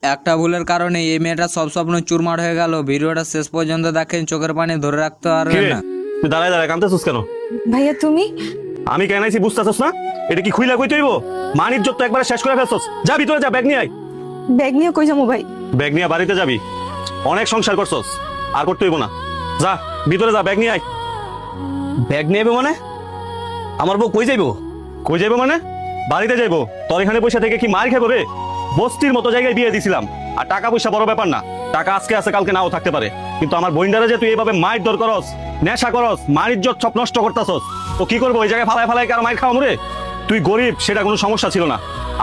একটা ভুলের কারণে এই মেয়েটার সব স্বপ্ন চুরমার হয়ে গেল। ভিডিওটা শেষ পর্যন্ত দেখেন, চোখের পানি ধরে রাখতে পারবেন না। তুই দাঁড়ায় দাঁড়ায় কাঁদতেছিস কেন? ভাইয়া তুমি আমি কেন আইছি বুঝতেছস না? এটা কি খুইলা কইতে হইব? মানির যত একবারে শেষ করে ফেলছস। যা ভিতরে যা, ব্যাগ নিয়ে আয়। ব্যাগ নিয়ে কই যাবো ভাই? ব্যাগ নিয়ে বাড়িতে যাবি। অনেক সংসার করছস, আর করতে হইব না। যা ভিতরে যা, ব্যাগ নিয়ে আয়। ব্যাগ নিয়ে যাবে মানে? আমার বউ কই যাইবো? কই যাইবো মানে? বাড়িতে যাইবো। তোর এখানে পয়সা থেকে কি মার খাবো রে? বস্তির মতো জায়গায় বিয়ে দিছিলাম, আর টাকা পয়সা বড় ব্যাপার না। টাকা আজকে আছে কালকে নাও থাকতে পারে, কিন্তু আমার বইন্ডারে যে তুই এইভাবে মায়ের দর করস, নেশা করস, মার ইজ্জত সব নষ্ট করতাছস, তো কি করবো? ওই জায়গায় ফালায় ফালায় কারো মায়ের খাওয়া রে? তুই গরিব, সেটা কোনো সমস্যা ছিল না।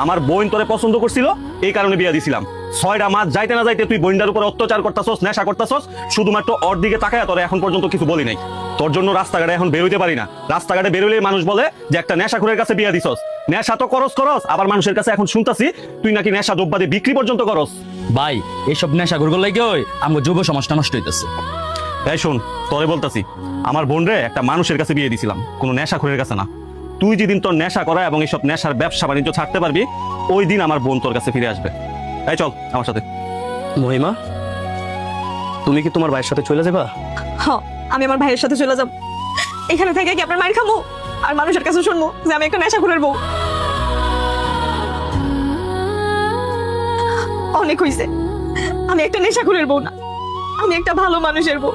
আমার বোন তোরে পছন্দ করছিল, এই কারণে বিয়ে দিছিলাম। 6টা মাস যাইতে না যাইতে তুই বইন্ডার উপর অত্যাচার করতাছস, নেশা করতাছস। শুধুমাত্র ওর দিকে তাকায় তোরে এখন পর্যন্ত কিছু বলি নাই। তোর জন্য রাস্তাঘাটে এখন বেরোইতে পারি না। রাস্তাঘাটে বেরোলেই মানুষ বলে যে একটা নেশাখোরের কাছে বিয়ে দিছস। নেশা তো করস, আবার মানুষের কাছে এখন শুনতাছি তুই নাকি নেশা দ্রব্যাদি বিক্রি পর্যন্ত করস। ভাই এইসব নেশা ঘুরগুলো লাগে আমার যুব সমাজটা নষ্ট হইতেছে। এই শোন, তোরে বলতাছি, আমার বোন রে একটা মানুষের কাছে বিয়ে দিছিলাম, কোনো নেশাখোরের কাছে না। তুই যেদিন তোর নেশা করা এবং এইসব নেশার ব্যবসা বাণিজ্য ছাড়তে পারবি, ওই দিন আমার বোন তোর কাছে ফিরে আসবে। এই চল আমার সাথে। মহিমা, তুমি কি তোমার ভাইয়ের সাথে চলে যাবা? হ্যাঁ, আমি আমার ভাইয়ের সাথে চলে যাব। এখানে থেকে কি আপনার মায়ের খামু আর মানুষের কাছে শুনবো যে আমি একটা নেশাখোরের বউ? অনেক হইছে। আমি একটা নেশাখোরের বউ না, আমি একটা ভালো মানুষের বউ।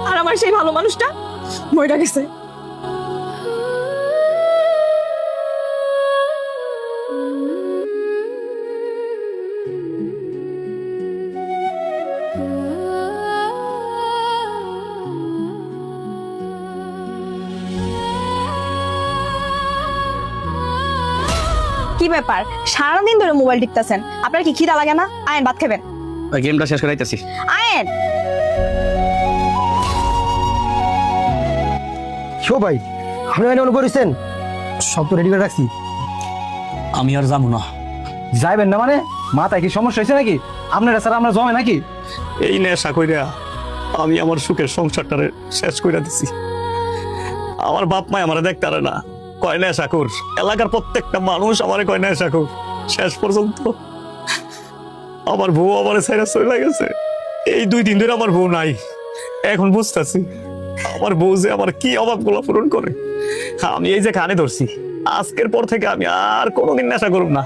আর আমার সেই ভালো মানুষটা মইরা গেছে। কি ব্যাপার, সারাদিন ধরে মোবাইল টিপতেছেন? আপনার কি খিদা লাগে না? আয়েন ভাত খাবেন। ওই গেমটা শেষ করে আইতাছি। আয়েন। শো ভাই, আপনি মানে মনে করেছেন সব তো রেডি করে রাখছি। আমি আর যাবো না। যাইবেন না মানে? মাথায় কি সমস্যা হয়েছে নাকি? আপনারা স্যার আমরা জমে নাকি? এই নেশা কইরা আমি আমার সুখের সংসারটারে শেষ কইরা দিছি। আমার বাপ মা আমারে দেখতে পারে না, কয় নেশা কর। এলাকার প্রত্যেকটা মানুষ আমারে কয় নেশা কর। শেষ পর্যন্ত আমার বউ আমারে ছাইরা চলে গেছে। এই 2 দিন ধরে আমার বউ নাই। এখন বুঝতেছি আমার বউ যে আমার কি অভাবগুলো পূরণ করে। আমি এই যে কানে ধরছি, আজকের পর থেকে আমি আর কোনোদিন নেশা করব না।